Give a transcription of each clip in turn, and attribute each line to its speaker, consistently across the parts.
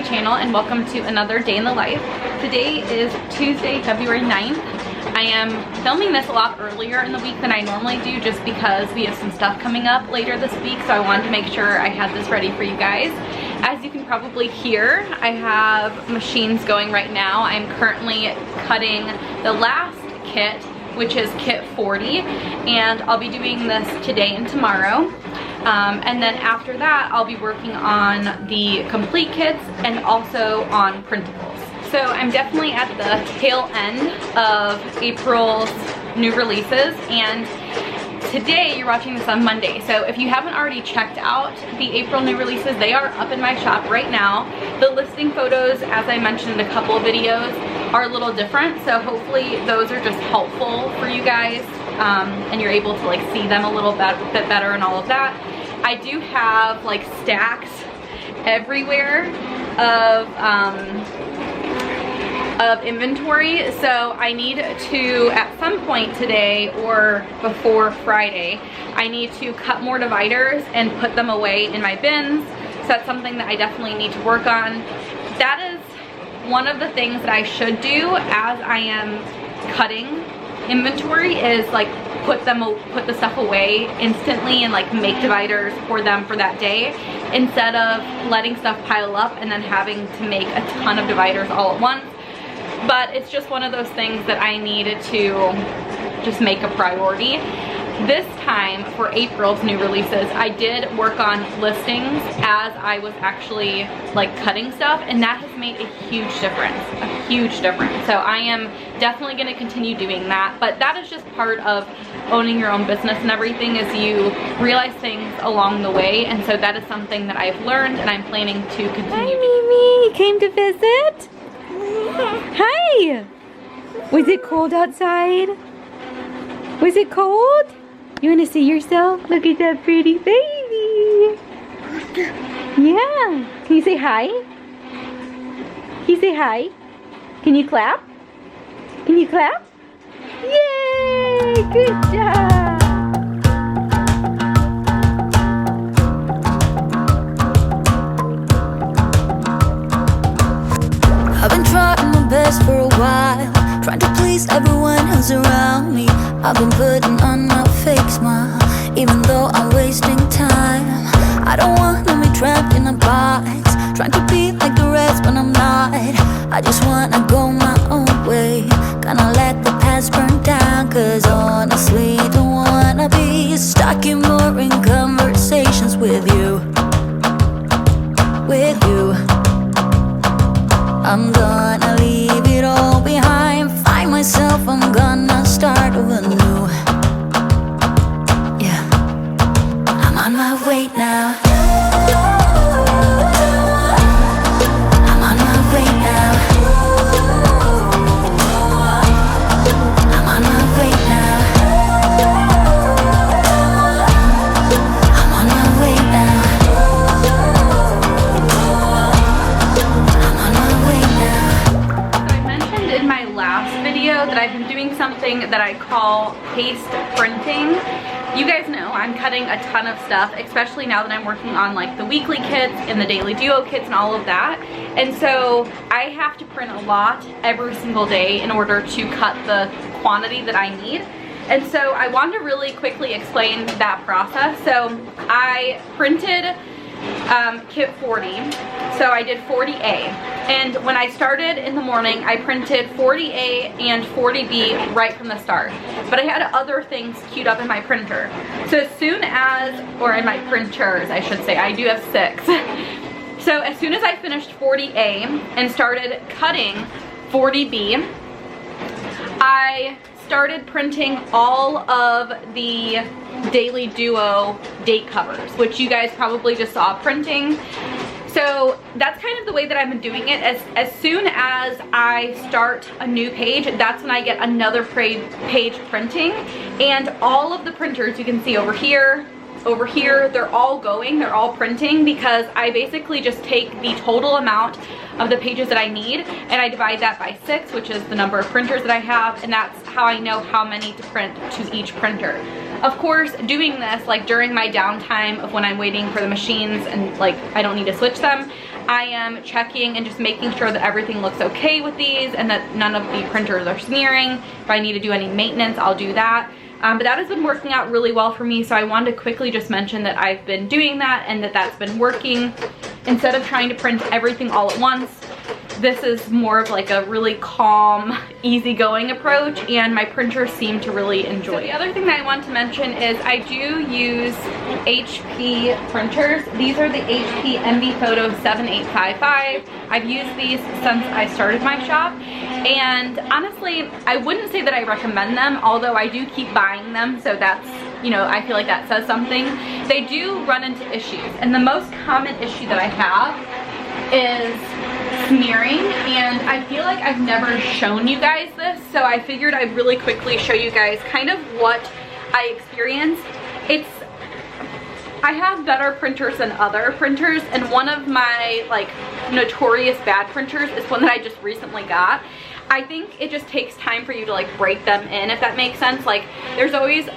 Speaker 1: my channel and welcome to another day in the life. Today is Tuesday, February 9th. I am filming this a lot earlier in the week than I normally do just because we have some stuff coming up later this week, so I wanted to make sure I had this ready for you guys. As you can probably hear, I have machines going right now. I'm currently cutting the last kit, which is kit 40, and I'll be doing this today and tomorrow. And then after that, I'll be working on the complete kits and also on printables. So I'm definitely at the tail end of April's new releases, and today you're watching this on Monday. So if you haven't already checked out the April new releases, they are up in my shop right now. The listing photos, as I mentioned in a couple of videos, are a little different, so hopefully those are just helpful for you guys, and you're able to like see them a little bit better and all of that. I do have like stacks everywhere of inventory, so I need to, at some point today or before Friday, I need to cut more dividers and put them away in my bins. So that's something that I definitely need to work on. That is one of the things that I should do as I am cutting inventory, is like put the stuff away instantly and like make dividers for them for that day, instead of letting stuff pile up and then having to make a ton of dividers all at once. But it's just one of those things that I needed to just make a priority. This time for April's new releases, I did work on listings as I was actually like cutting stuff, and that has made a huge difference, So I am definitely going to continue doing that, but that is just part of owning your own business and everything, is you realize things along the way, and so that is something that I've learned and I'm planning to continue.
Speaker 2: Hi, Mimi, came to visit? Hi! Was it cold outside? Was it cold? You want to see yourself? Look at that pretty baby. Yeah. Can you say hi? Can you say hi? Can you clap? Can you clap? Yay! Good job!
Speaker 3: I've been trying my best for a while, trying to please everyone who's around me. I've been putting on my fake smile, even though I'm wasting time. I don't wanna be trapped in a box, trying to be like the rest when I'm not. I just wanna go my own way, gonna let the past burn down. Cause honestly, don't wanna be stuck in boring conversations with you. I'm gonna leave it all behind, find myself, I'm gonna start over new. Yeah, I'm on my way now. I'm on my way now. I'm on my way now. I'm on my way now.
Speaker 1: That I've been doing something that I call paste printing. You guys know I'm cutting a ton of stuff, especially now that I'm working on like the weekly kits and the daily duo kits and all of that. And so I have to print a lot every single day in order to cut the quantity that I need. And so I wanted to really quickly explain that process. So I printed kit 40. So I did 40A. And when I started in the morning, I printed 40A and 40B right from the start. But I had other things queued up in my printer. So as soon as, or in my printers, I should say, I do have 6. So as soon as I finished 40A and started cutting 40B, I started printing all of the daily duo date covers, which you guys probably just saw printing. So that's kind of the way that I've been doing it. As soon as I start a new page, that's when I get another page printing. And all of the printers you can see over here, they're all printing, because I basically just take the total amount of the pages that I need and I divide that by 6, which is the number of printers that I have, and that's how I know how many to print to each printer. Of course, doing this like during my downtime of when I'm waiting for the machines and like I don't need to switch them, I am checking and just making sure that everything looks okay with these and that none of the printers are smearing. If I need to do any maintenance, I'll do that. But that has been working out really well for me, so I wanted to quickly just mention that I've been doing that and that that's been working. Instead of trying to print everything all at once, this is more of like a really calm, easygoing approach, and my printers seem to really enjoy it. The other thing that I want to mention is I do use HP printers. These are the HP MV Photo 7855. I've used these since I started my shop, and honestly, I wouldn't say that I recommend them, although I do keep buying them, so that's, you know, I feel like that says something. They do run into issues, and the most common issue that I have is smearing, and I feel like I've never shown you guys this, so I figured I'd really quickly show you guys kind of what I experience. I have better printers than other printers, and one of my like notorious bad printers is one that I just recently got. I think it just takes time for you to like break them in, if that makes sense. Like there's always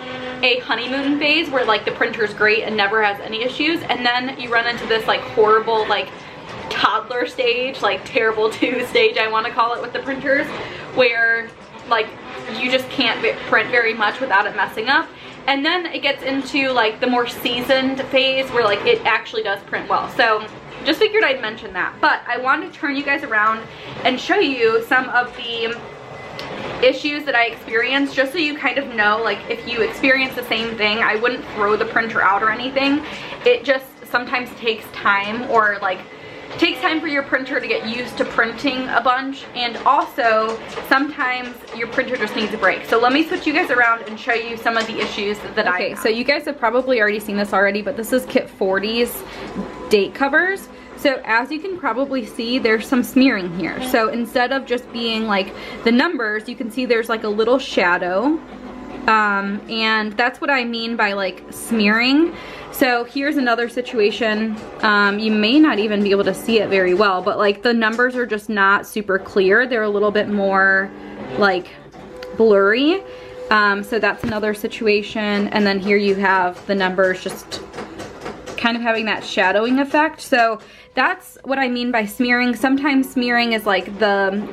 Speaker 1: a honeymoon phase where like the printer's great and never has any issues, and then you run into this like horrible like toddler stage, like terrible 2 stage I want to call it with the printers, where like you just can't print very much without it messing up. And then it gets into like the more seasoned phase where like it actually does print well. So just figured I'd mention that. But I wanted to turn you guys around and show you some of the issues that I experienced, just so you kind of know, like if you experience the same thing, I wouldn't throw the printer out or anything. It just sometimes takes time, or like takes time for your printer to get used to printing a bunch, and also sometimes your printer just needs a break. So let me switch you guys around and show you some of the issues that I have. So you guys have probably already seen this already, but this is Kit 40's date covers. So as you can probably see, there's some smearing here. So instead of just being like the numbers, you can see there's like a little shadow, and that's what I mean by like smearing. So here's another situation. You may not even be able to see it very well, but like the numbers are just not super clear. They're a little bit more like blurry. So that's another situation. And then here you have the numbers just kind of having that shadowing effect. So that's what I mean by smearing. Sometimes smearing is like the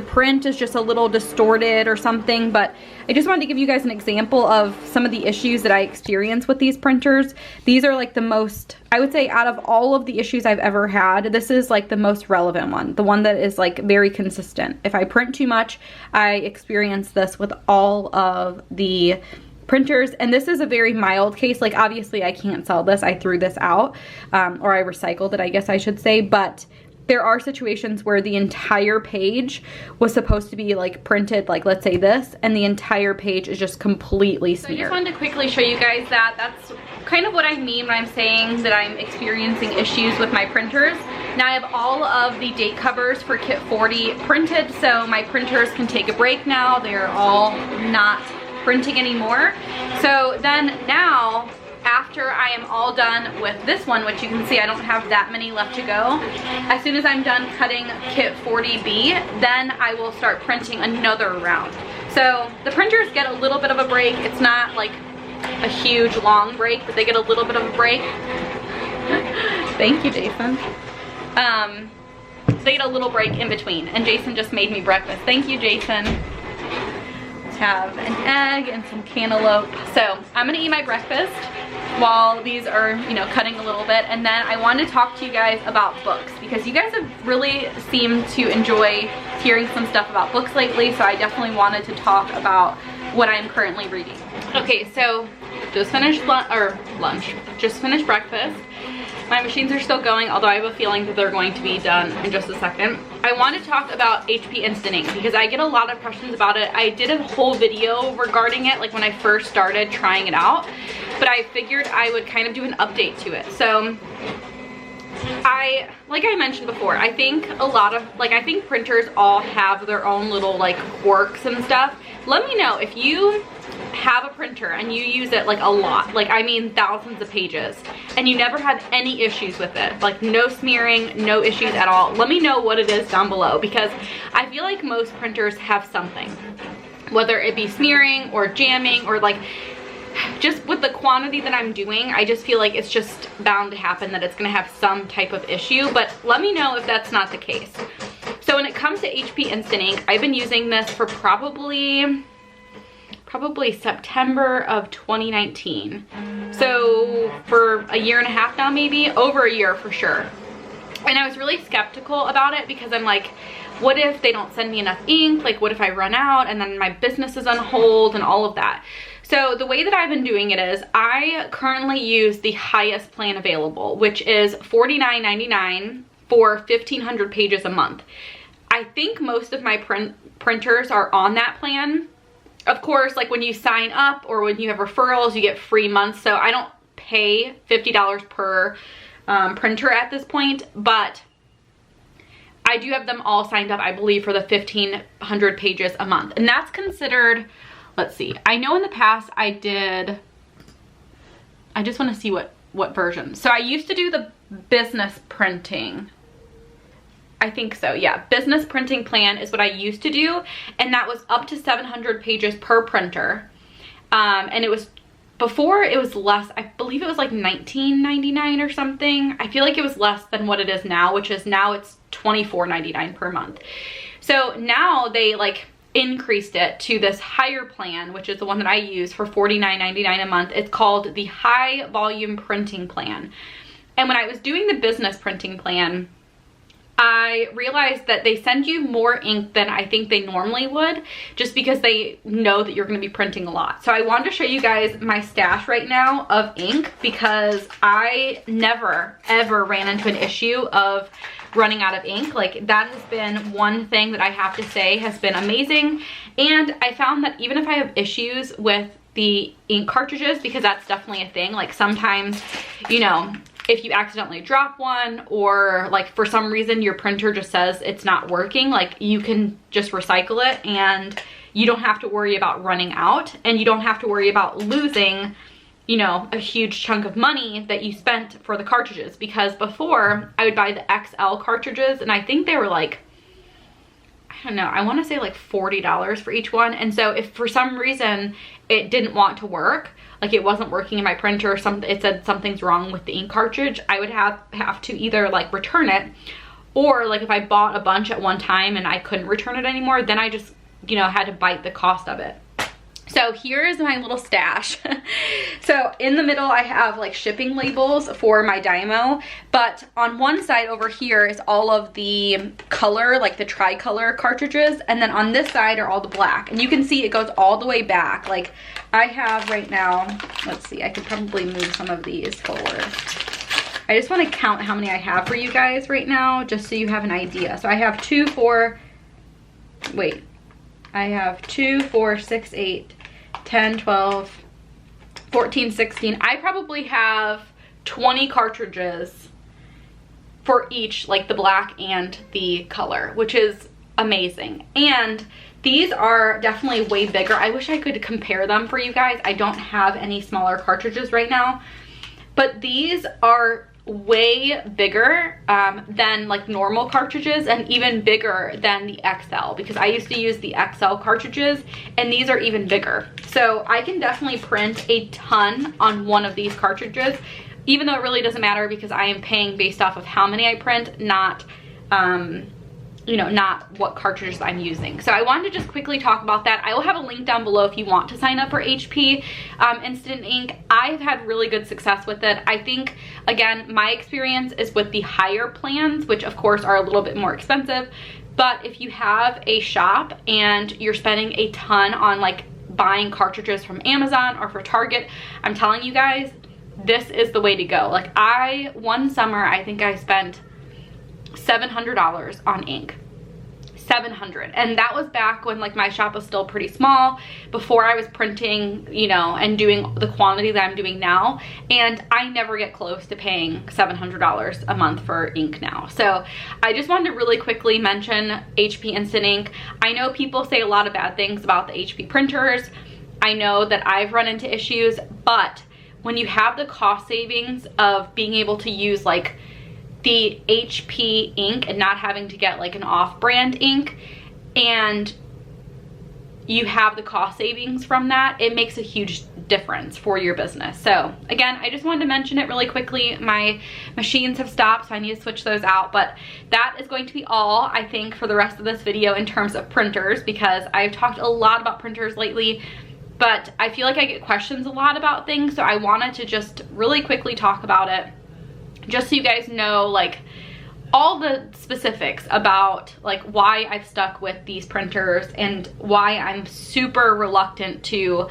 Speaker 1: print is just a little distorted or something, but I just wanted to give you guys an example of some of the issues that I experience with these printers. These are like the most, I would say out of all of the issues I've ever had, this is like the most relevant one, the one that is like very consistent. If I print too much, I experience this with all of the printers, and this is a very mild case. Like obviously I can't sell this, I threw this out, or I recycled it, I guess I should say, but there are situations where the entire page was supposed to be like printed, like let's say this, and the entire page is just completely smeared. So I just wanted to quickly show you guys that. That's kind of what I mean when I'm saying that I'm experiencing issues with my printers. Now I have all of the date covers for Kit 40 printed, so my printers can take a break now. They're all not printing anymore. So then now, after I am all done with this one, which you can see I don't have that many left to go, as soon as I'm done cutting Kit 40B, then I will start printing another round. So the printers get a little bit of a break. It's not like a huge long break, but they get a little bit of a break. Thank you, Jason. They get a little break in between, and Jason just made me breakfast. Thank you, Jason. Have an egg and some cantaloupe. So I'm gonna eat my breakfast while these are, you know, cutting a little bit, and then I want to talk to you guys about books, because you guys have really seemed to enjoy hearing some stuff about books lately, so I definitely wanted to talk about what I'm currently reading. Okay, so just finished just finished breakfast. My machines are still going, although I have a feeling that they're going to be done in just a second. I want to talk about HP Instant Ink because I get a lot of questions about it. I did a whole video regarding it, like when I first started trying it out, but I figured I would kind of do an update to it. So like I mentioned before, I think a lot of, like, I think printers all have their own little like quirks and stuff. Let me know if you have a printer and you use it like a lot, like I mean thousands of pages, and you never had any issues with it, like no smearing, no issues at all. Let me know what it is down below, because I feel like most printers have something, whether it be smearing or jamming or like just with the quantity that I'm doing, I just feel like it's just bound to happen that it's gonna have some type of issue, but let me know if that's not the case. So when it comes to HP Instant Ink, I've been using this for probably September of 2019. So for a year and a half now, maybe over a year for sure. And I was really skeptical about it because I'm like, what if they don't send me enough ink? Like, what if I run out and then my business is on hold and all of that? So the way that I've been doing it is I currently use the highest plan available, which is $49.99 for 1,500 pages a month. I think most of my printers are on that plan. Of course, like when you sign up or when you have referrals, you get free months. So I don't pay $50 per printer at this point, but I do have them all signed up, I believe, for the 1,500 pages a month. And that's considered, let's see, I know in the past I just want to see what version. So I used to do the business printing. I think so, yeah. Business printing plan is what I used to do, and that was up to 700 pages per printer. And it was, before it was less, I believe it was like $19.99 or something. I feel like it was less than what it is now, which is now it's $24.99 per month. So now they like increased it to this higher plan, which is the one that I use for $49.99 a month. It's called the high volume printing plan. And when I was doing the business printing plan, I realized that they send you more ink than I think they normally would, just because they know that you're going to be printing a lot. So I wanted to show you guys my stash right now of ink, because I never ever ran into an issue of running out of ink. Like, that has been one thing that I have to say has been amazing. And I found that even if I have issues with the ink cartridges, because that's definitely a thing, like sometimes, you know, if you accidentally drop one, or like for some reason your printer just says it's not working, like you can just recycle it and you don't have to worry about running out, and you don't have to worry about losing, you know, a huge chunk of money that you spent for the cartridges. Because before I would buy the XL cartridges and I think they were like, I don't know, I want to say like $40 for each one. And so if for some reason it didn't want to work, like it wasn't working in my printer, or something, it said something's wrong with the ink cartridge, I would have to either like return it, or like if I bought a bunch at one time and I couldn't return it anymore, then I just, you know, had to bite the cost of it. So here's my little stash. So in the middle I have like shipping labels for my Dymo, but on one side over here is all of the color, like the tricolor cartridges, and then on this side are all the black. And you can see it goes all the way back. Like I have right now, let's see, I could probably move some of these forward. I just want to count how many I have for you guys right now, just so you have an idea. So I have 2, 4, wait. I have 2, 4, 6, 8, 10, 12, 14, 16. I probably have 20 cartridges for each, like the black and the color, which is amazing. And these are definitely way bigger. I wish I could compare them for you guys. I don't have any smaller cartridges right now, but these are way bigger than like normal cartridges, and even bigger than the XL, because I used to use the XL cartridges and these are even bigger. So I can definitely print a ton on one of these cartridges, even though it really doesn't matter because I am paying based off of how many I print, not you know, not what cartridges I'm using. So I wanted to just quickly talk about that. I will have a link down below if you want to sign up for HP Instant Ink. I've had really good success with it. I think, again, my experience is with the higher plans, which of course are a little bit more expensive. But if you have a shop and you're spending a ton on like buying cartridges from Amazon or for Target, I'm telling you guys, this is the way to go. Like one summer, I think I spent $700 on ink. $700. And that was back when like my shop was still pretty small, before I was printing, you know, and doing the quantity that I'm doing now. And I never get close to paying $700 a month for ink now. So I just wanted to really quickly mention HP Instant Ink. I know people say a lot of bad things about the HP printers. I know that I've run into issues, but when you have the cost savings of being able to use like the HP ink and not having to get like an off-brand ink, and you have the cost savings from that, it makes a huge difference for your business. So again, I just wanted to mention it really quickly. My machines have stopped, so I need to switch those out, but that is going to be all, I think, for the rest of this video in terms of printers, because I've talked a lot about printers lately, but I feel like I get questions a lot about things, so I wanted to just really quickly talk about it, just so you guys know like all the specifics about like why I've stuck with these printers and why I'm super reluctant to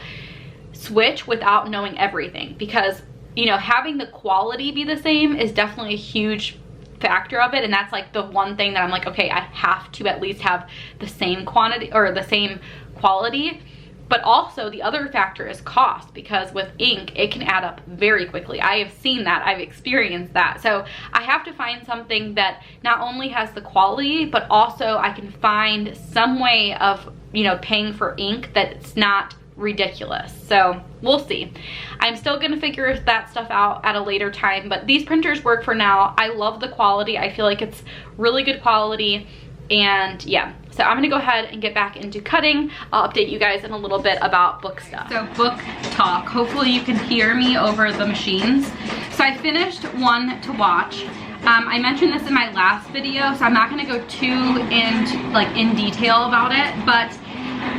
Speaker 1: switch without knowing everything, because you know, having the quality be the same is definitely a huge factor of it, and that's like the one thing that I'm like, okay, I have to at least have the same quantity or the same quality. But also the other factor is cost, because with ink, it can add up very quickly. I have seen that, I've experienced that. So I have to find something that not only has the quality, but also I can find some way of, you know, paying for ink that's not ridiculous. So we'll see. I'm still gonna figure that stuff out at a later time, but these printers work for now. I love the quality. I feel like it's really good quality, and yeah. So I'm gonna go ahead and get back into cutting. I'll update you guys in a little bit about book stuff. So book talk. Hopefully you can hear me over the machines. So I finished One to Watch. I mentioned this in my last video, so I'm not gonna go too in detail about it, but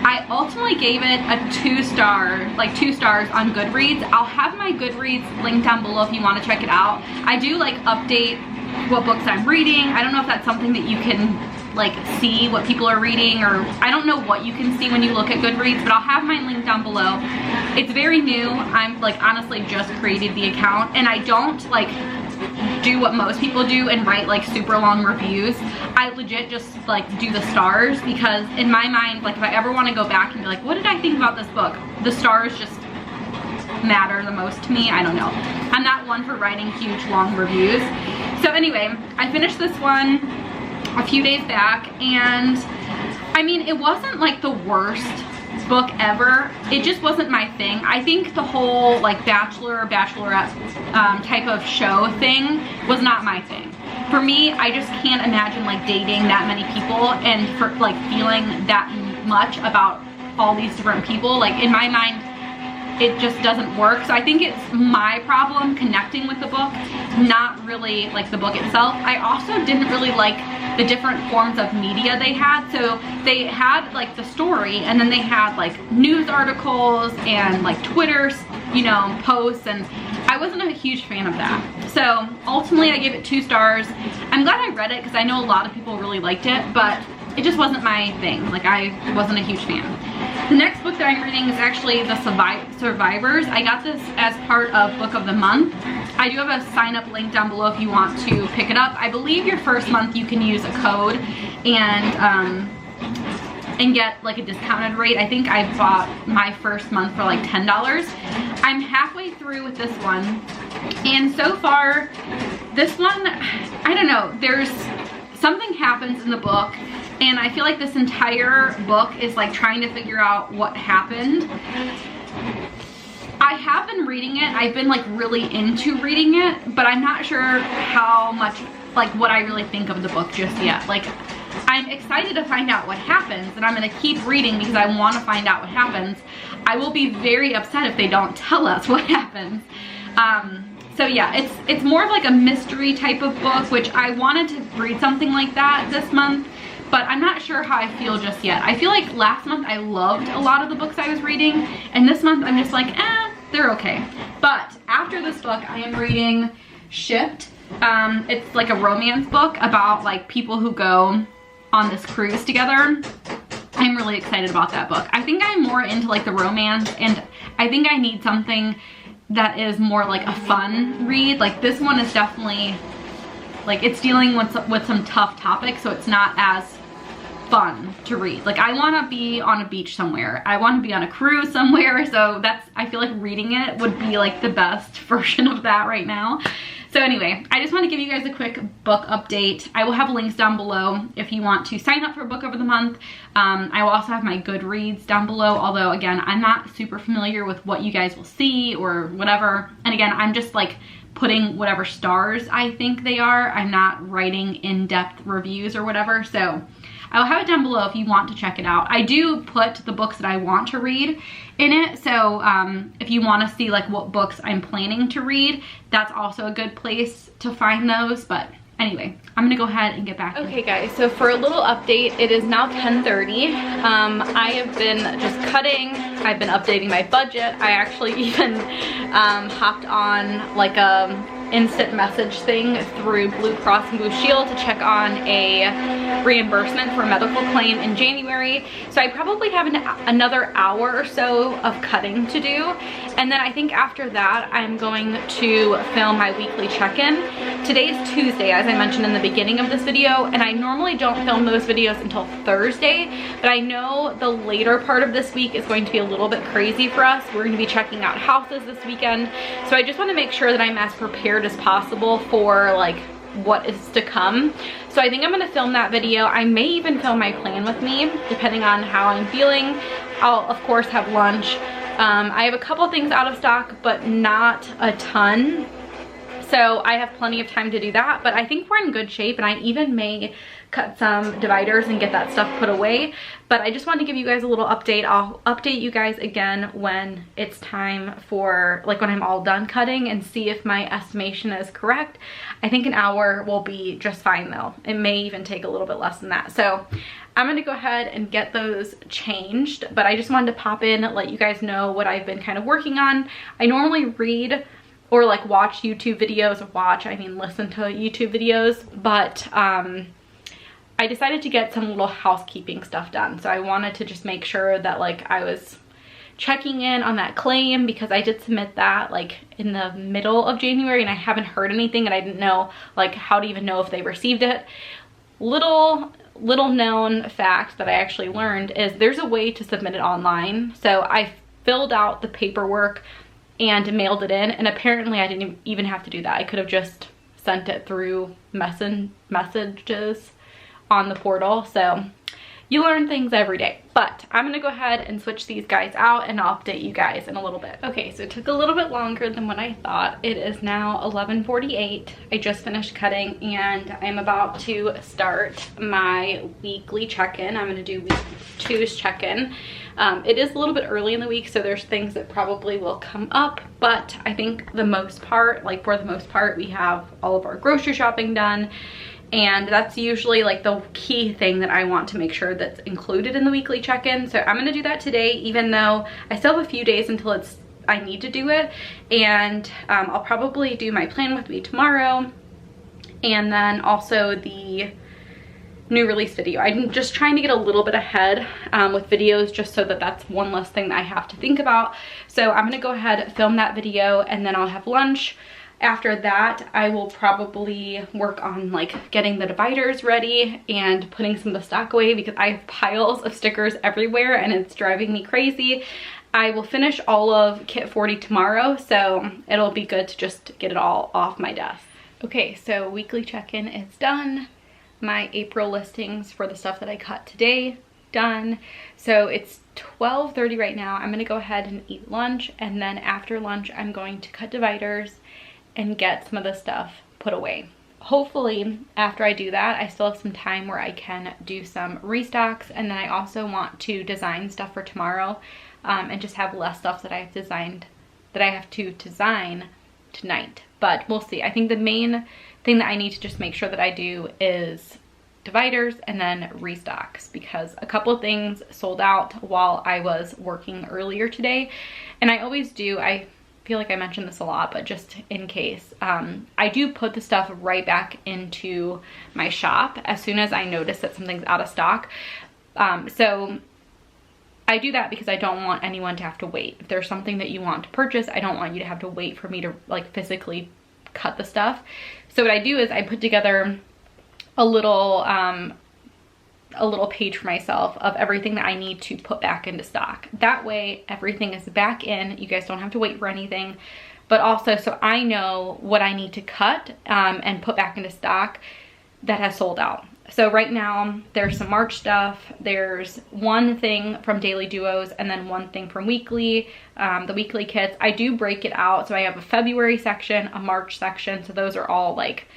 Speaker 1: I ultimately gave it a 2 stars on Goodreads. I'll have my Goodreads link down below if you want to check it out. I do like update what books I'm reading. I don't know if that's something that you can like see what people are reading, or I don't know what you can see when you look at Goodreads, but I'll have mine linked down below. It's very new. I'm like honestly just created the account, and I don't like do what most people do and write like super long reviews. I legit just like do the stars, because in my mind, like if I ever want to go back and be like, what did I think about this book? The stars just matter the most to me. I don't know. I'm not one for writing huge long reviews. So anyway, I finished this one a few days back, and I mean, it wasn't like the worst book ever. It just wasn't my thing. I think the whole like bachelor or bachelorette type of show thing was not my thing. For me, I just can't imagine like dating that many people and for like feeling that much about all these different people. Like in my mind, it just doesn't work. So I think it's my problem connecting with the book, not really like the book itself. I also didn't really like the different forms of media they had. So they had like the story, and then they had like news articles and like Twitter, you know, posts, and I wasn't a huge fan of that. So ultimately I gave it 2 stars. I'm glad I read it because I know a lot of people really liked it, but it just wasn't my thing. Like I wasn't a huge fan. The next book that I'm reading is actually The Survivors. I got this as part of Book of the Month. I do have a sign up link down below if you want to pick it up. I believe your first month you can use a code and get like a discounted rate. I think I bought my first month for like $10. I'm halfway through with this one, and so far this one, I don't know, there's something happens in the book, and I feel like this entire book is like trying to figure out what happened. I have been reading it. I've been like really into reading it, but I'm not sure how much, like what I really think of the book just yet. Like I'm excited to find out what happens, and I'm gonna keep reading because I wanna find out what happens. I will be very upset if they don't tell us what happens. So yeah, it's more of like a mystery type of book, which I wanted to read something like that this month, but I'm not sure how I feel just yet. I feel like last month I loved a lot of the books I was reading, and this month I'm just like, they're okay. But after this book, I am reading Shipped. It's like a romance book about like people who go on this cruise together. I'm really excited about that book. I think I'm more into like the romance, and I think I need something that is more like a fun read. Like this one is definitely like it's dealing with some tough topics, so it's not as fun to read. Like I want to be on a beach somewhere. I want to be on a cruise somewhere, so that's, I feel like reading it would be like the best version of that right now. So anyway, I just want to give you guys a quick book update. I will have links down below if you want to sign up for Book of the Month. I will also have my Goodreads down below, although again, I'm not super familiar with what you guys will see or whatever. And again, I'm just like putting whatever stars I think they are. I'm not writing in-depth reviews or whatever. So I'll have it down below if you want to check it out. I do put the books that I want to read in it, so if you want to see like what books I'm planning to read, that's also a good place to find those. But anyway, I'm gonna go ahead and get back. Okay guys, so for a little update, it is now 10:30. I have been just cutting. I've been updating my budget. I actually even hopped on like a instant message thing through Blue Cross and Blue Shield to check on a reimbursement for a medical claim in January. So I probably have another hour or so of cutting to do. And then I think after that, I'm going to film my weekly check-in. Today is Tuesday, as I mentioned in the beginning of this video, and I normally don't film those videos until Thursday, but I know the later part of this week is going to be a little bit crazy for us. We're going to be checking out houses this weekend. So I just want to make sure that I'm as prepared as possible for like what is to come. So I think I'm gonna film that video. I may even film my plan with me, depending on how I'm feeling. I'll of course have lunch. I have a couple things out of stock, but not a ton. So I have plenty of time to do that, but I think we're in good shape, and I even may cut some dividers and get that stuff put away. But I just wanted to give you guys a little update. I'll update you guys again when it's time for, like, when I'm all done cutting, and see if my estimation is correct. I think an hour will be just fine though. It may even take a little bit less than that. So I'm gonna go ahead and get those changed, but I just wanted to pop in and let you guys know what I've been kind of working on. I normally read or like watch YouTube videos. I mean listen to YouTube videos, but I decided to get some little housekeeping stuff done. So I wanted to just make sure that like I was checking in on that claim, because I did submit that like in the middle of January and I haven't heard anything, and I didn't know like how to even know if they received it. Little known fact that I actually learned is there's a way to submit it online. So I filled out the paperwork and mailed it in, and apparently I didn't even have to do that. I could have just sent it through messages on the portal. So you learn things every day. But I'm gonna go ahead and switch these guys out, and I'll update you guys in a little bit. Okay, so it took a little bit longer than what I thought. It is now 11:48. I just finished cutting, and I'm about to start my weekly check-in. I'm gonna do week 2's check-in. It is a little bit early in the week, so there's things that probably will come up, but I think for the most part, we have all of our grocery shopping done. And that's usually like the key thing that I want to make sure that's included in the weekly check-in. So I'm gonna do that today, even though I still have a few days until I need to do it. And I'll probably do my plan with me tomorrow, and then also the new release video. I'm just trying to get a little bit ahead with videos, just so that that's one less thing that I have to think about. So I'm gonna go ahead, film that video, and then I'll have lunch. After that, I will probably work on like getting the dividers ready and putting some of the stock away, because I have piles of stickers everywhere and it's driving me crazy. I will finish all of Kit 40 tomorrow, so it'll be good to just get it all off my desk. Okay, so weekly check-in is done. My April listings for the stuff that I cut today, done. So it's 12:30 right now. I'm gonna go ahead and eat lunch, and then after lunch I'm going to cut dividers and get some of the stuff put away. Hopefully after I do that, I still have some time where I can do some restocks, and then I also want to design stuff for tomorrow, and just have less stuff that I have to design tonight. But we'll see. I think the main thing that I need to just make sure that I do is dividers and then restocks, because a couple of things sold out while I was working earlier today, and I always do. I feel like I mentioned this a lot, but just in case, I do put the stuff right back into my shop as soon as I notice that something's out of stock. So I do that because I don't want anyone to have to wait. If there's something that you want to purchase, I don't want you to have to wait for me to like physically cut the stuff. So what I do is I put together a little page for myself of everything that I need to put back into stock. That way everything is back in. You guys don't have to wait for anything, but also so I know what I need to cut and put back into stock that has sold out. So right now there's some March stuff. There's one thing from Daily Duos and then one thing from Weekly, the weekly kits. I do break it out. So I have a February section, a March section. So those are all like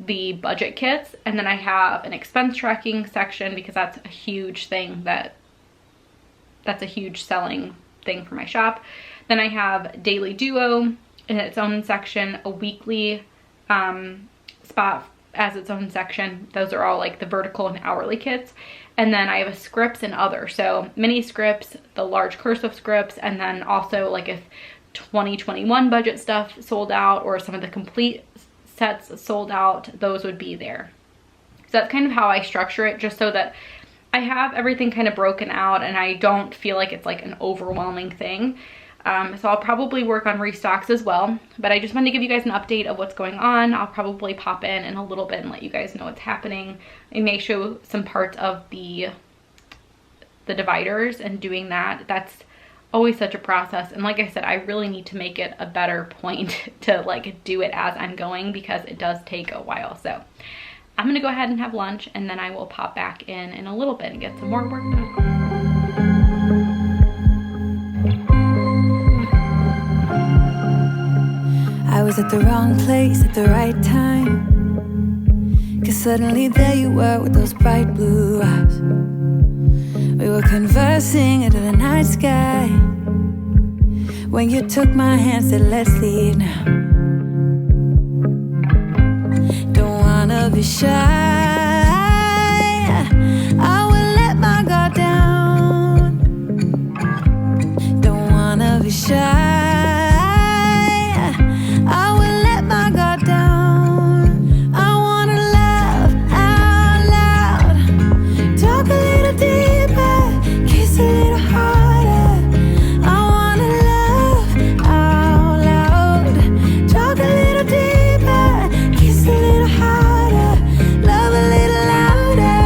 Speaker 1: the budget kits, and then I have an expense tracking section because that's a huge thing, that's a huge selling thing for my shop. Then I have Daily Duo in its own section, a weekly spot as its own section. Those are all like the vertical and hourly kits. And then I have a scripts and other, so mini scripts, the large cursive scripts, and then also like if 2021 budget stuff sold out or some of the complete sets sold out, those would be there. So that's kind of how I structure it, just so that I have everything kind of broken out and I don't feel like it's like an overwhelming thing. So I'll probably work on restocks as well, but I just wanted to give you guys an update of what's going on. I'll probably pop in a little bit and let you guys know what's happening. I may show some parts of the dividers and doing that. That's always such a process, and like I said, I really need to make it a better point to like do it as I'm going, because it does take a while. So I'm gonna go ahead and have lunch, and then I will pop back in a little bit and get some more work done.
Speaker 3: I was at the wrong place at the right time, 'cause suddenly there you were with those bright blue eyes. We were conversing under the night sky when you took my hand, said let's leave now. Don't wanna be shy, I will let my guard down. Don't wanna be shy, I will let my guard down. I wanna laugh out loud, talk a little deeper, kiss a little harder. I wanna laugh out loud, talk a little deeper, kiss a little harder, love a little louder,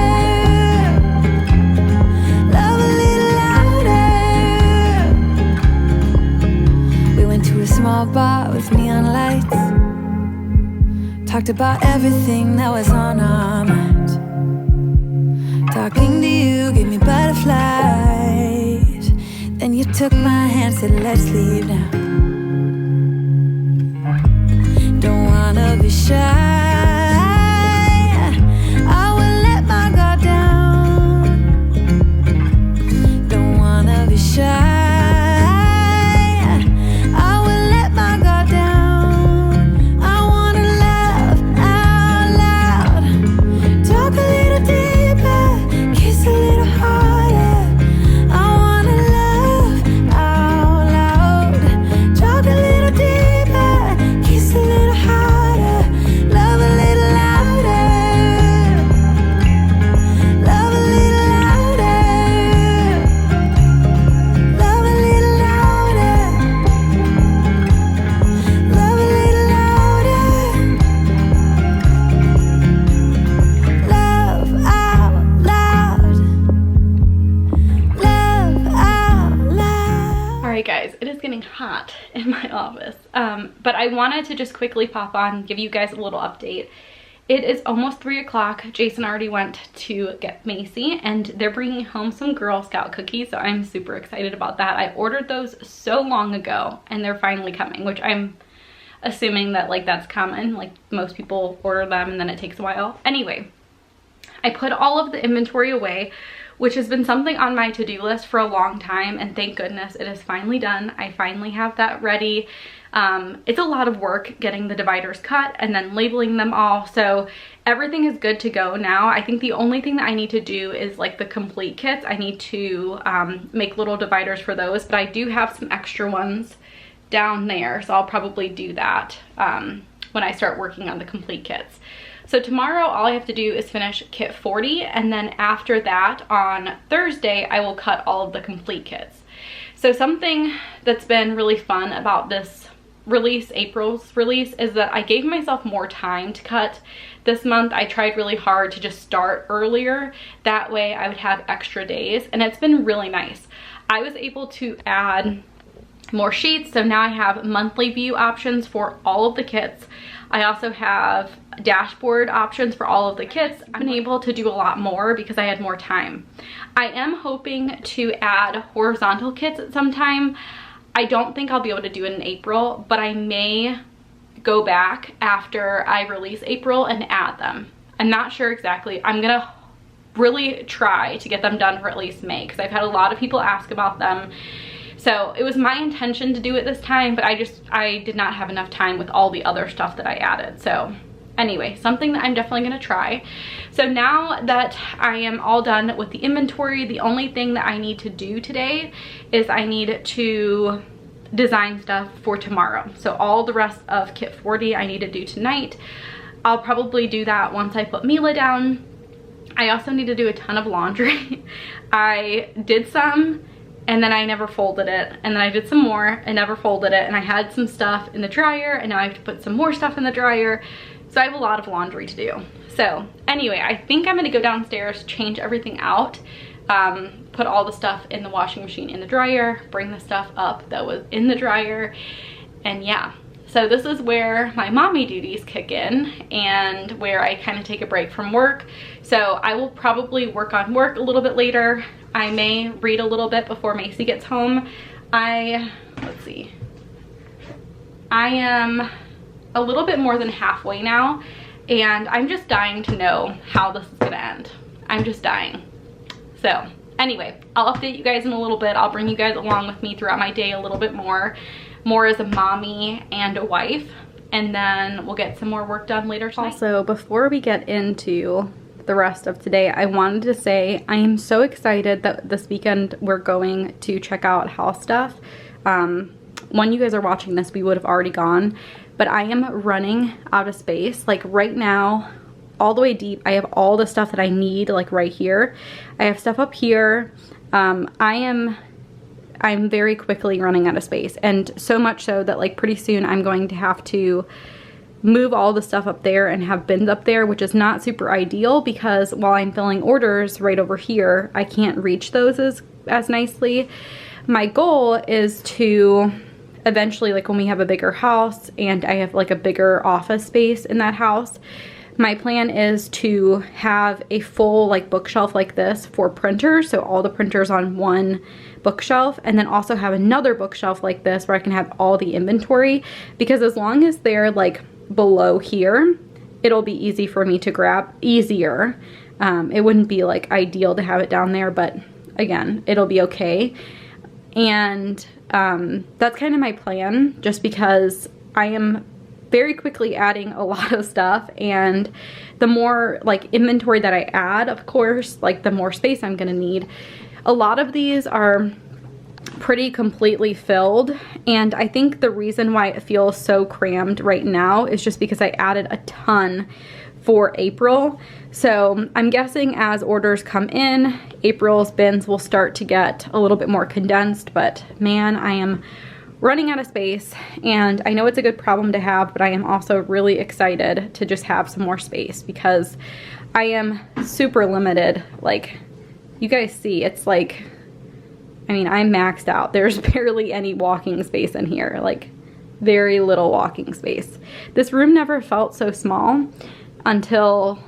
Speaker 3: love a little louder. We went to a small bar with neon lights, talked about everything that was on our minds. Talking to you gave me butterflies. Then you took my hand, said let's leave now. Don't wanna be shy, I will let my guard down. Don't wanna be shy, I will let my guard down. I wanna laugh out loud, talk a little deeper, kiss a little harder. I wanna laugh out loud, talk a little deeper, kiss a little harder, love a little louder, love a little louder, love a little louder, love a little louder, love out loud, love out loud.
Speaker 1: All right guys, it is getting hot in my office, but I wanted to just quickly pop on and give you guys a little update. It is almost 3 o'clock. Jason already went to get Macy and they're bringing home some Girl Scout cookies, so I'm super excited about that. I ordered those so long ago and they're finally coming, which I'm assuming that like that's common, like most people order them and then it takes a while. Anyway, I put all of the inventory away, which has been something on my to-do list for a long time, and thank goodness it is finally done. I finally have that ready. It's a lot of work getting the dividers cut and then labeling them all, so everything is good to go now. I think the only thing that I need to do is like the complete kits. I need to make little dividers for those, but I do have some extra ones down there, so I'll probably do that when I start working on the complete kits. So tomorrow all I have to do is finish kit 40, and then after that on Thursday I will cut all of the complete kits. So something that's been really fun about this release, April's release, is that I gave myself more time to cut. This month I tried really hard to just start earlier, that way I would have extra days, and it's been really nice. I was able to add more sheets, so now I have monthly view options for all of the kits. I also have dashboard options for all of the kits. I've been able to do a lot more because I had more time. I am hoping to add horizontal kits at some time. I don't think I'll be able to do it in April, but I may go back after I release April and add them. I'm not sure exactly. I'm gonna really try to get them done for at least May, because I've had a lot of people ask about them. So it was my intention to do it this time, but I did not have enough time with all the other stuff that I added. So anyway, something that I'm definitely gonna try. So now that I am all done with the inventory, the only thing that I need to do today is I need to design stuff for tomorrow. So all the rest of kit 40 I need to do tonight. I'll probably do that once I put Mila down. I also need to do a ton of laundry. I did some and then I never folded it, and then I did some more and never folded it, and I had some stuff in the dryer and now I have to put some more stuff in the dryer. So I have a lot of laundry to do. So anyway, I think I'm gonna go downstairs, change everything out, put all the stuff in the washing machine in the dryer, bring the stuff up that was in the dryer, and yeah. So this is where my mommy duties kick in and where I kind of take a break from work. So I will probably work on work a little bit later. I may read a little bit before Macy gets home. Let's see. I am a little bit more than halfway now, and I'm just dying to know how this is gonna end. I'm just dying. So anyway, I'll update you guys in a little bit. I'll bring you guys along with me throughout my day a little bit more as a mommy and a wife, and then we'll get some more work done later tonight. Also, before we get into the rest of today, I wanted to say I am so excited that this weekend we're going to check out house stuff. When you guys are watching this, we would have already gone, but I am running out of space. Like right now, all the way deep, I have all the stuff that I need, like right here. I have stuff up here. I'm very quickly running out of space, and so much so that like pretty soon I'm going to have to move all the stuff up there and have bins up there, which is not super ideal because while I'm filling orders right over here, I can't reach those as nicely. My goal is to eventually, like when we have a bigger house and I have like a bigger office space in that house, my plan is to have a full like bookshelf like this for printers, so all the printers on one bookshelf, and then also have another bookshelf like this where I can have all the inventory, because as long as they're like below here, it'll be easy for me to grab, easier. It wouldn't be like ideal to have it down there, but again, it'll be okay. And that's kind of my plan, just because I am very quickly adding a lot of stuff, and the more like inventory that I add, of course, like the more space I'm gonna need. A lot of these are pretty completely filled, and I think the reason why it feels so crammed right now is just because I added a ton for April. So I'm guessing as orders come in, April's bins will start to get a little bit more condensed, but man, I am running out of space, and I know it's a good problem to have, but I am also really excited to just have some more space because I am super limited. Like you guys see, it's like, I mean, I'm maxed out. There's barely any walking space in here, like very little walking space. This room never felt so small until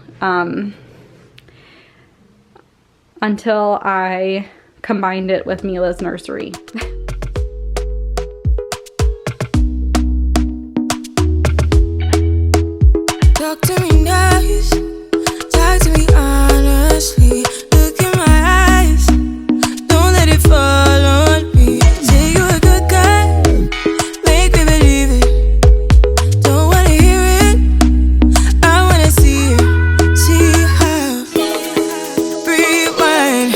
Speaker 1: I combined it with Mila's nursery.
Speaker 3: Talk to me nice, talk to me honestly. Look in my eyes, don't let it fall on me. Say you a good guy, make me believe it. Don't wanna hear it, I wanna see it. See how rewind,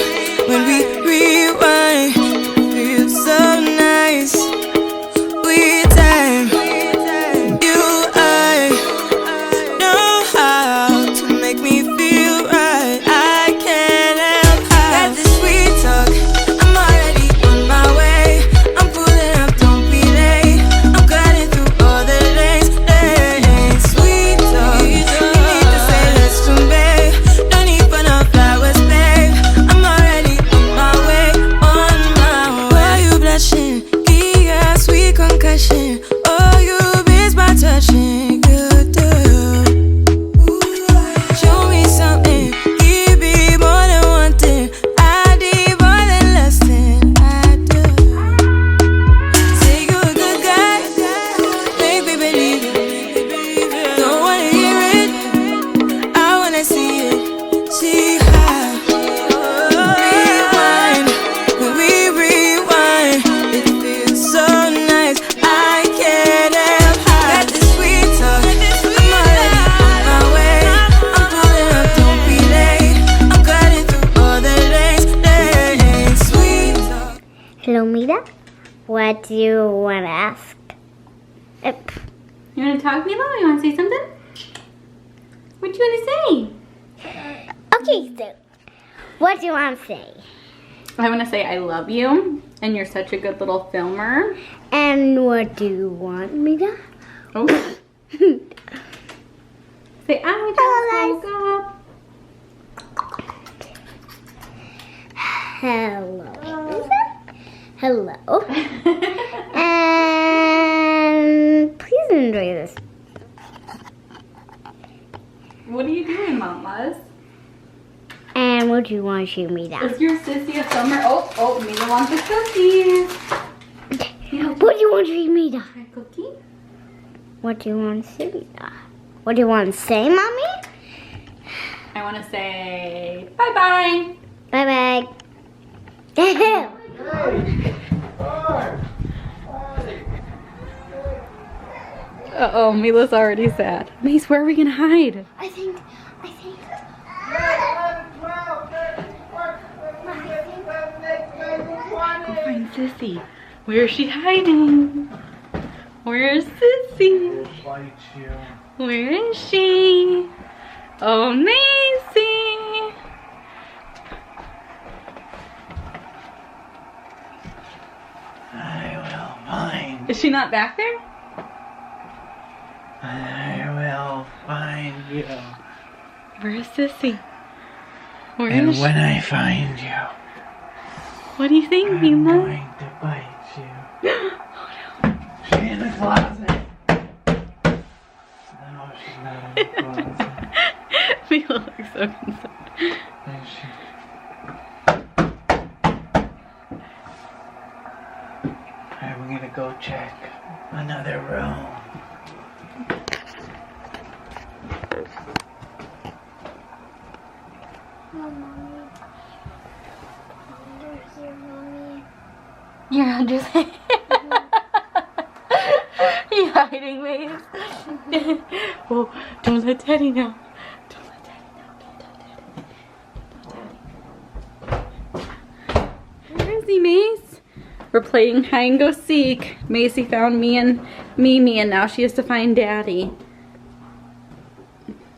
Speaker 3: when we rewind, feels so
Speaker 4: Mila? What do you want to ask?
Speaker 2: You want to talk, Mila? You want to say something? What do you want to say?
Speaker 4: Okay, so what do you want to say?
Speaker 2: I want to say I love you, and you're such a good little filmer.
Speaker 4: And what do you want me to?
Speaker 2: Oh. Say, I just woke up.
Speaker 4: Hello. Hello. And please enjoy this.
Speaker 2: What are you doing, Mamas?
Speaker 4: And what do you want to show me that?
Speaker 2: Is your sissy a filmer? Oh, Mila wants the cookies.
Speaker 4: What do you want to show me that?
Speaker 2: A cookie?
Speaker 4: What do you want to say that? What do you want to say, Mommy?
Speaker 2: I want to say bye-bye.
Speaker 4: Bye-bye.
Speaker 2: Uh-oh, Mila's already sad. Mace, where are we going to hide?
Speaker 4: I think.
Speaker 2: Go find Sissy. Where is she hiding? Where is Sissy? Where is she? Oh, Macy.
Speaker 5: I will find.
Speaker 2: Is she not back there?
Speaker 5: I will find you.
Speaker 2: Where is Sissy? Where
Speaker 5: And
Speaker 2: is she?
Speaker 5: when I find you,
Speaker 2: What do you think,
Speaker 5: I'm
Speaker 2: Mila?
Speaker 5: going to bite you. She's in the closet. No, she's not in the closet.
Speaker 2: Mila looks so concerned.
Speaker 5: Is she? Alright, we're gonna go check another room.
Speaker 2: You're under You hiding, Mace? Oh, don't let Daddy know. Don't let Daddy know. Don't tell Daddy. Where is he, Mace? We're playing hide and go seek. Macy found me and Mimi, and now she has to find Daddy.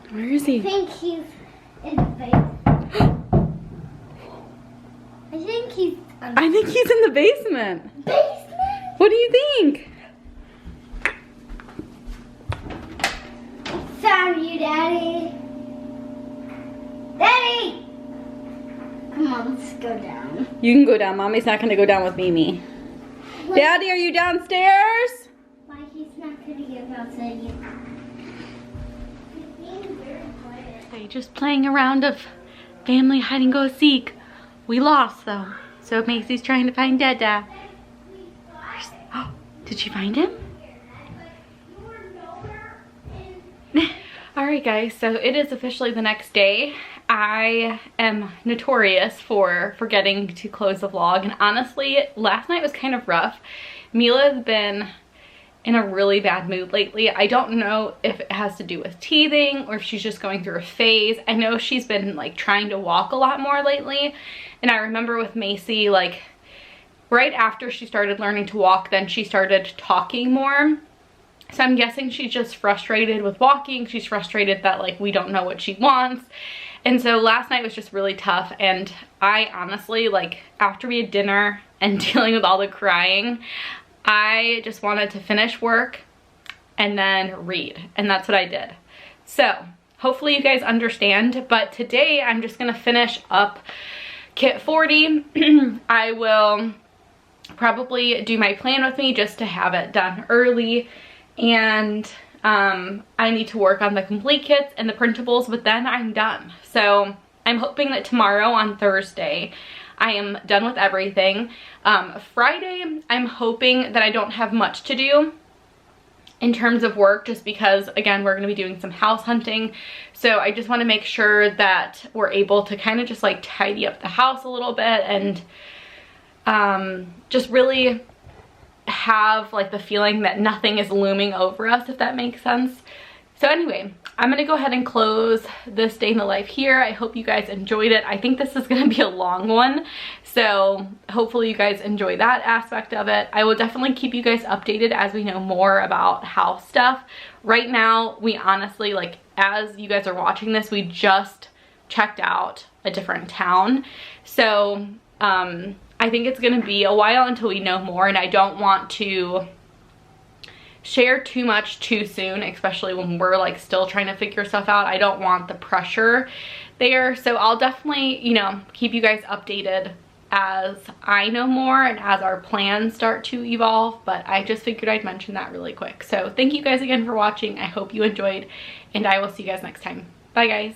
Speaker 2: Where is he?
Speaker 4: I think he's in the basement.
Speaker 2: I think he's in the basement. What do you think?
Speaker 4: Found you, Daddy. Daddy! Come on, let's go down.
Speaker 2: You can go down. Mommy's not gonna go down with Mimi. Daddy, are you downstairs?
Speaker 4: Why he's not gonna get outside yet? He's being very quiet.
Speaker 2: They just playing a round of family hide and go seek. We lost though. So Macy's trying to find Dada. Oh, did she find him? Alright guys, so it is officially the next day. I am notorious for forgetting to close the vlog, and honestly, last night was kind of rough. Mila's been in a really bad mood lately. I don't know if it has to do with teething or if she's just going through a phase. I know she's been like trying to walk a lot more lately, and I remember with Macy, like right after she started learning to walk, then she started talking more. So I'm guessing she's just frustrated with walking. She's frustrated that like we don't know what she wants. And so last night was just really tough, and I honestly, like after we had dinner and dealing with all the crying, I just wanted to finish work and then read, and that's what I did. So hopefully you guys understand, but today I'm just gonna finish up Kit 40. I will probably do my plan with me just to have it done early, and I need to work on the complete kits and the printables, but then I'm done. So I'm hoping that tomorrow on Thursday I am done with everything. Friday, I'm hoping that I don't have much to do in terms of work, just because again, we're gonna be doing some house hunting. So I just wanna make sure that we're able to kind of just like tidy up the house a little bit and just really have like the feeling that nothing is looming over us, if that makes sense. So anyway, I'm gonna go ahead and close this day in the life here. I hope you guys enjoyed it. I think this is gonna be a long one,
Speaker 1: So hopefully you guys enjoy that aspect of it. I will definitely keep you guys updated as we know more about house stuff. Right now, we honestly, like, as you guys are watching this, we just checked out a different town. So I think it's gonna be a while until we know more, and I don't want to share too much too soon, especially when we're like still trying to figure stuff out. I don't want the pressure there. So I'll definitely, you know, keep you guys updated as I know more and as our plans start to evolve, but I just figured I'd mention that really quick. So thank you guys again for watching. I hope you enjoyed, and I will see you guys next time. Bye guys.